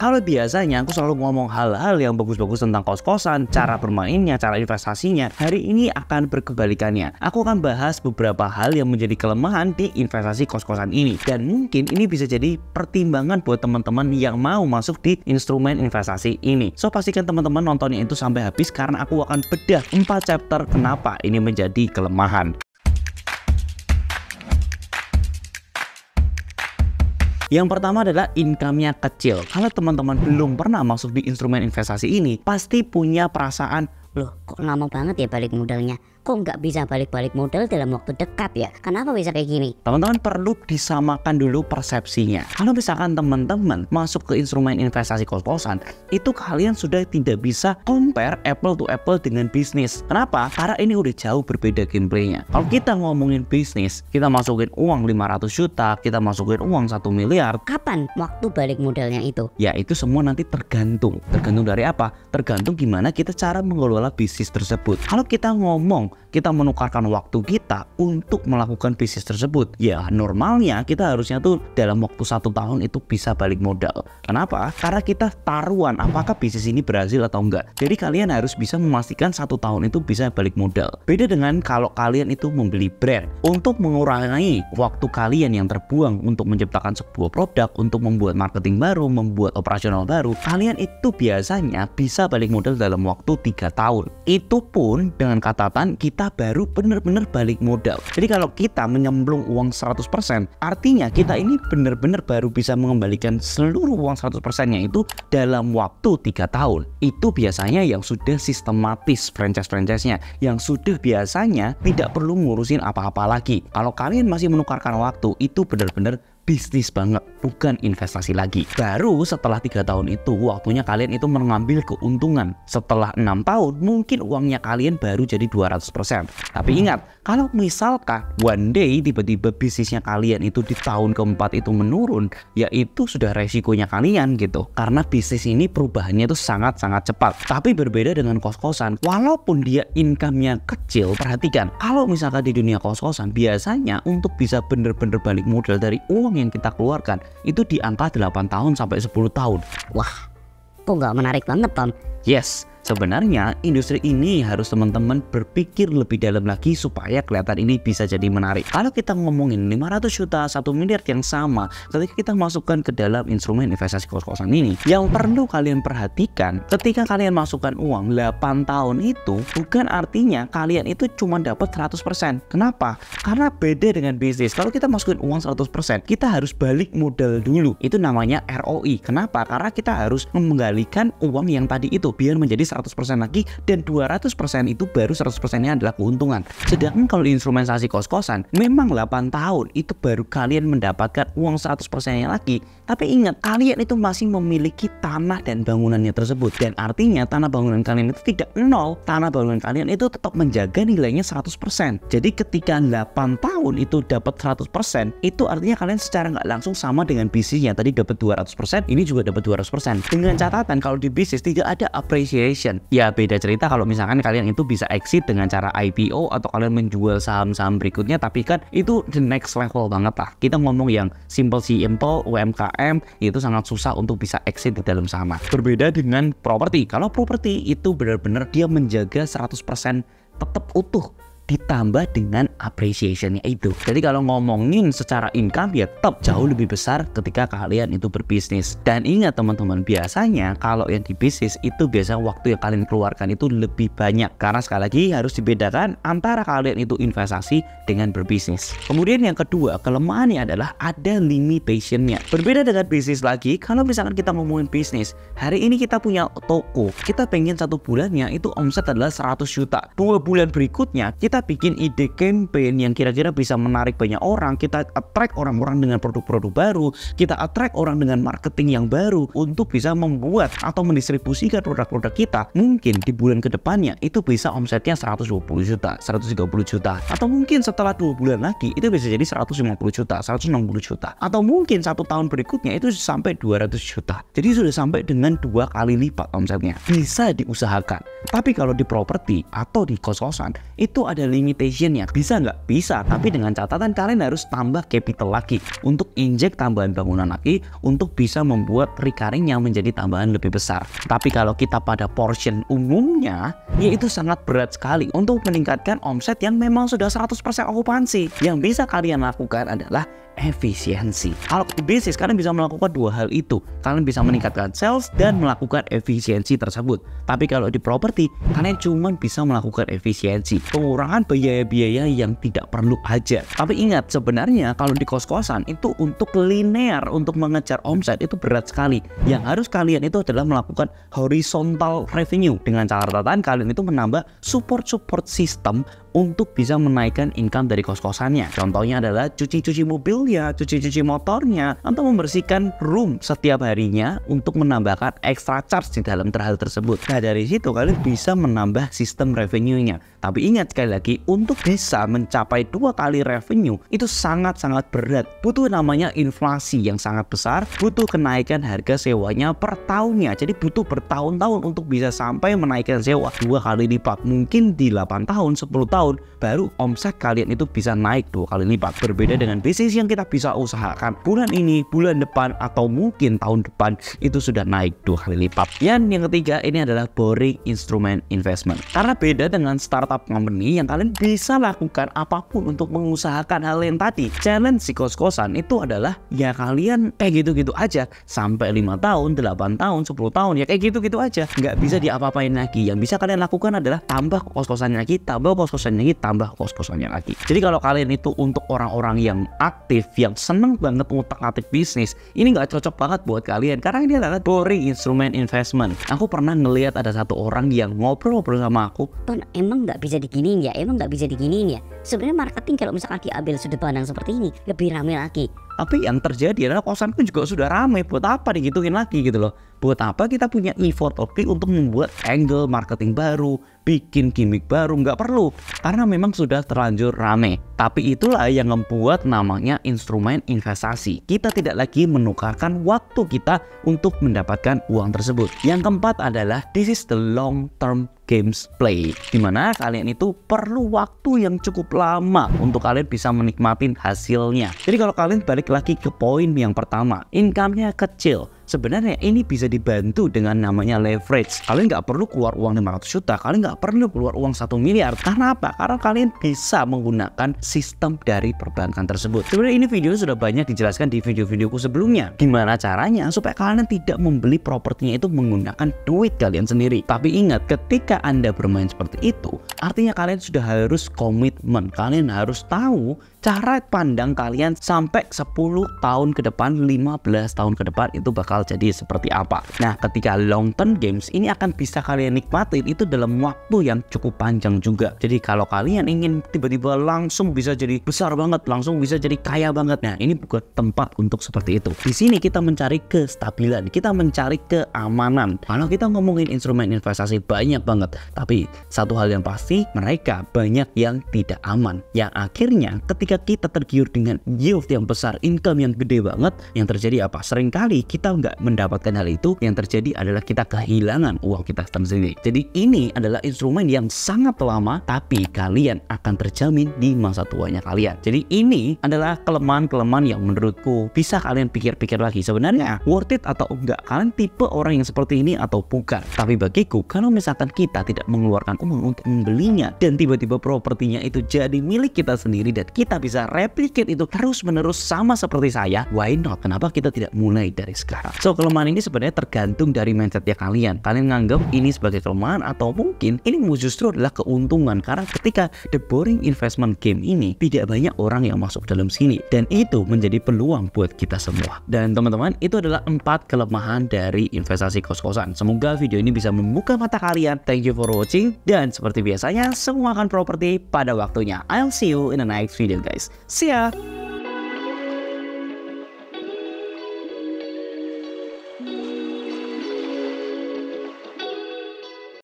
Kalau biasanya aku selalu ngomong hal-hal yang bagus-bagus tentang kos-kosan, cara bermainnya, cara investasinya, hari ini akan berkebalikannya. Aku akan bahas beberapa hal yang menjadi kelemahan di investasi kos-kosan ini, dan mungkin ini bisa jadi pertimbangan buat teman-teman yang mau masuk di instrumen investasi ini. So pastikan teman-teman nontonnya itu sampai habis karena aku akan bedah 4 chapter kenapa ini menjadi kelemahan. Yang pertama adalah income-nya kecil. Kalau teman-teman belum pernah masuk di instrumen investasi ini, pasti punya perasaan, loh kok lama banget ya balik modalnya? Kok nggak bisa balik-balik modal dalam waktu dekat ya? Kenapa bisa kayak gini? Teman-teman perlu disamakan dulu persepsinya. Kalau misalkan teman-teman masuk ke instrumen investasi kos-kosan, itu kalian sudah tidak bisa compare apple to apple dengan bisnis. Kenapa? Karena ini udah jauh berbeda gameplaynya. Kalau kita ngomongin bisnis, kita masukin uang 500 juta, kita masukin uang 1 miliar. Kapan waktu balik modalnya itu? Ya itu semua nanti tergantung. Tergantung dari apa? Tergantung gimana kita cara mengelola bisnis tersebut. Kalau kita ngomong kita menukarkan waktu kita untuk melakukan bisnis tersebut, ya normalnya kita harusnya tuh dalam waktu 1 tahun itu bisa balik modal. Kenapa? Karena kita taruhan apakah bisnis ini berhasil atau enggak. Jadi kalian harus bisa memastikan 1 tahun itu bisa balik modal. Beda dengan kalau kalian itu membeli brand. Untuk mengurangi waktu kalian yang terbuang untuk menciptakan sebuah produk, untuk membuat marketing baru, membuat operasional baru, kalian itu biasanya bisa balik modal dalam waktu 3 tahun. Itu pun dengan catatan kita baru benar-benar balik modal. Jadi kalau kita menyemplung uang 100%, artinya kita ini benar-benar baru bisa mengembalikan seluruh uang 100%-nya itu dalam waktu 3 tahun. Itu biasanya yang sudah sistematis franchise-franchise-nya, yang sudah biasanya tidak perlu ngurusin apa-apa lagi. Kalau kalian masih menukarkan waktu, itu benar-benar bisnis banget, bukan investasi lagi. Baru setelah 3 tahun itu waktunya kalian itu mengambil keuntungan. Setelah 6 tahun mungkin uangnya kalian baru jadi 200%. Tapi ingat, kalau misalkan one day tiba-tiba bisnisnya kalian itu di tahun keempat itu menurun, ya itu sudah resikonya kalian gitu. Karena bisnis ini perubahannya itu sangat-sangat cepat. Tapi berbeda dengan kos-kosan, walaupun dia income-nya kecil, perhatikan, kalau misalkan di dunia kos-kosan biasanya untuk bisa bener-bener balik modal dari uang yang kita keluarkan itu di angka 8 tahun sampai 10 tahun. Wah, kok nggak menarik banget Tom? Yes, sebenarnya industri ini harus teman-teman berpikir lebih dalam lagi supaya kelihatan ini bisa jadi menarik. Kalau kita ngomongin 500 juta, 1 miliar yang sama, ketika kita masukkan ke dalam instrumen investasi kos-kosan ini, yang perlu kalian perhatikan ketika kalian masukkan uang 8 tahun itu bukan artinya kalian itu cuma dapat 100%. Kenapa? Karena beda dengan bisnis. Kalau kita masukin uang 100%, kita harus balik modal dulu. Itu namanya ROI. Kenapa? Karena kita harus menggalikan uang yang tadi itu biar menjadi 100% lagi, dan 200% itu baru 100%-nya adalah keuntungan. Sedangkan kalau di instrumentasi kos-kosan memang 8 tahun itu baru kalian mendapatkan uang 100%-nya lagi. Tapi ingat, kalian itu masih memiliki tanah dan bangunannya tersebut, dan artinya tanah bangunan kalian itu tidak nol. Tanah bangunan kalian itu tetap menjaga nilainya 100%. Jadi ketika 8 tahun itu dapat 100%, itu artinya kalian secara nggak langsung sama dengan bisnisnya tadi dapat 200%, ini juga dapat 200%. Dengan catatan kalau di bisnis tidak ada appreciation. Ya beda cerita kalau misalkan kalian itu bisa exit dengan cara IPO atau kalian menjual saham-saham berikutnya, tapi kan itu the next level banget lah. Kita ngomong yang simple UMKM itu sangat susah untuk bisa exit di dalam sana. Berbeda dengan properti. Kalau properti itu benar-benar dia menjaga 100% tetap utuh, ditambah dengan appreciation-nya itu. Jadi kalau ngomongin secara income ya tetap jauh lebih besar ketika kalian itu berbisnis. Dan ingat teman-teman, biasanya kalau yang di bisnis itu biasanya waktu yang kalian keluarkan itu lebih banyak. Karena sekali lagi harus dibedakan antara kalian itu investasi dengan berbisnis. Kemudian yang kedua, kelemahannya adalah ada limitation-nya. Berbeda dengan bisnis lagi, kalau misalkan kita ngomongin bisnis, hari ini kita punya toko, kita pengen 1 bulannya itu omset adalah 100 juta. 2 bulan berikutnya kita bikin ide campaign yang kira-kira bisa menarik banyak orang, kita attract orang-orang dengan produk-produk baru, kita attract orang dengan marketing yang baru untuk bisa membuat atau mendistribusikan produk-produk kita. Mungkin di bulan kedepannya itu bisa omsetnya 120 juta, 130 juta, atau mungkin setelah 2 bulan lagi itu bisa jadi 150 juta, 160 juta, atau mungkin 1 tahun berikutnya itu sampai 200 juta. Jadi sudah sampai dengan 2 kali lipat omsetnya. Bisa diusahakan. Tapi kalau di properti atau di kos-kosan itu ada limitationnya. Bisa nggak? Bisa, tapi dengan catatan kalian harus tambah capital lagi untuk injek tambahan bangunan lagi untuk bisa membuat recurring yang menjadi tambahan lebih besar. Tapi kalau kita pada portion umumnya, yaitu sangat berat sekali untuk meningkatkan omset yang memang sudah 100% okupansi. Yang bisa kalian lakukan adalah efisiensi. Kalau di bisnis kalian bisa melakukan dua hal itu. Kalian bisa meningkatkan sales dan melakukan efisiensi tersebut. Tapi kalau di properti kalian cuma bisa melakukan efisiensi, pengurangan biaya-biaya yang tidak perlu aja. Tapi ingat, sebenarnya kalau di kos-kosan itu untuk linear, untuk mengejar omset itu berat sekali. Yang harus kalian itu adalah melakukan horizontal revenue. Dengan catatan kalian itu menambah support system untuk bisa menaikkan income dari kos-kosannya. Contohnya adalah cuci-cuci mobilnya, cuci-cuci motornya, atau membersihkan room setiap harinya untuk menambahkan extra charge di dalam hal tersebut. Nah, dari situ kalian bisa menambah sistem revenue-nya. Tapi ingat sekali lagi, untuk bisa mencapai 2 kali revenue itu sangat-sangat berat. Butuh namanya inflasi yang sangat besar, butuh kenaikan harga sewanya per tahunnya. Jadi butuh bertahun-tahun untuk bisa sampai menaikkan sewa 2 kali lipat. Mungkin di 8 tahun, 10 tahun baru omset kalian itu bisa naik 2 kali lipat. Berbeda dengan bisnis yang kita bisa usahakan bulan ini, bulan depan, atau mungkin tahun depan itu sudah naik 2 kali lipat. Yang ketiga ini adalah boring instrument investment. Karena beda dengan startup company yang kalian bisa lakukan apapun untuk mengusahakan hal yang tadi. Challenge si kos-kosan itu adalah ya kalian kayak gitu-gitu aja sampai 5 tahun, 8 tahun, 10 tahun ya kayak gitu-gitu aja. Nggak bisa diapa-apain lagi. Yang bisa kalian lakukan adalah tambah kos-kosannya lagi, tambah kos-kosannya lagi, tambah kos-kosannya lagi. Jadi kalau kalian itu untuk orang-orang yang aktif, yang seneng banget ngutak-ngatik bisnis, ini nggak cocok banget buat kalian karena ini adalah boring instrument investment. Aku pernah ngelihat ada satu orang yang ngobrol sama aku, Ton, emang nggak bisa diginiin ya? Emang nggak bisa diginiin ya? Sebenarnya marketing kalau misalkan diambil sudut pandang seperti ini lebih ramai lagi. tapi yang terjadi adalah kosanku juga sudah ramai. Buat apa digituin lagi gitu loh? Buat apa kita punya effort lebih untuk membuat angle marketing baru, bikin gimmick baru? Nggak perlu, karena memang sudah terlanjur rame. Tapi itulah yang membuat namanya instrumen investasi. Kita tidak lagi menukarkan waktu kita untuk mendapatkan uang tersebut. Yang keempat adalah this is the long term games play, dimana kalian itu perlu waktu yang cukup lama untuk kalian bisa menikmatin hasilnya. Jadi kalau kalian balik lagi ke poin yang pertama, income-nya kecil. Sebenarnya ini bisa dibantu dengan namanya leverage. Kalian nggak perlu keluar uang 500 juta, kalian nggak perlu keluar uang 1 miliar. Karena apa? Karena kalian bisa menggunakan sistem dari perbankan tersebut. Sebenarnya ini video sudah banyak dijelaskan di video-videoku sebelumnya. Gimana caranya supaya kalian tidak membeli propertinya itu menggunakan duit kalian sendiri. Tapi ingat, ketika Anda bermain seperti itu, artinya kalian sudah harus komitmen. Kalian harus tahu cara pandang kalian sampai 10 tahun ke depan, 15 tahun ke depan itu bakal jadi seperti apa. Nah, ketika long term games ini akan bisa kalian nikmatin itu dalam waktu yang cukup panjang juga. Jadi kalau kalian ingin tiba-tiba langsung bisa jadi besar banget, langsung bisa jadi kaya banget, nah ini bukan tempat untuk seperti itu. Di sini kita mencari kestabilan, kita mencari keamanan. Kalau kita ngomongin instrumen investasi banyak banget, tapi satu hal yang pasti mereka banyak yang tidak aman. Yang akhirnya ketika kita tergiur dengan yield yang besar, income yang gede banget, yang terjadi apa? Seringkali kita nggak mendapatkan hal itu, yang terjadi adalah kita kehilangan uang kita sendiri. Jadi ini adalah instrumen yang sangat lama, tapi kalian akan terjamin di masa tuanya kalian. Jadi ini adalah kelemahan-kelemahan yang menurutku bisa kalian pikir-pikir lagi. Sebenarnya worth it atau enggak? Kalian tipe orang yang seperti ini atau bukan? Tapi bagiku, kalau misalkan kita tidak mengeluarkan uang untuk membelinya dan tiba-tiba propertinya itu jadi milik kita sendiri dan kita bisa replicate itu terus-menerus sama seperti saya, why not? Kenapa kita tidak mulai dari sekarang? So, kelemahan ini sebenarnya tergantung dari mindsetnya kalian. Kalian nganggap ini sebagai kelemahan atau mungkin ini justru adalah keuntungan, karena ketika the boring investment game ini tidak banyak orang yang masuk dalam sini, dan itu menjadi peluang buat kita semua. Dan teman-teman, itu adalah 4 kelemahan dari investasi kos-kosan. Semoga video ini bisa membuka mata kalian. Thank you for watching, dan seperti biasanya semua akan properti pada waktunya. I'll see you in the next video guys. See ya.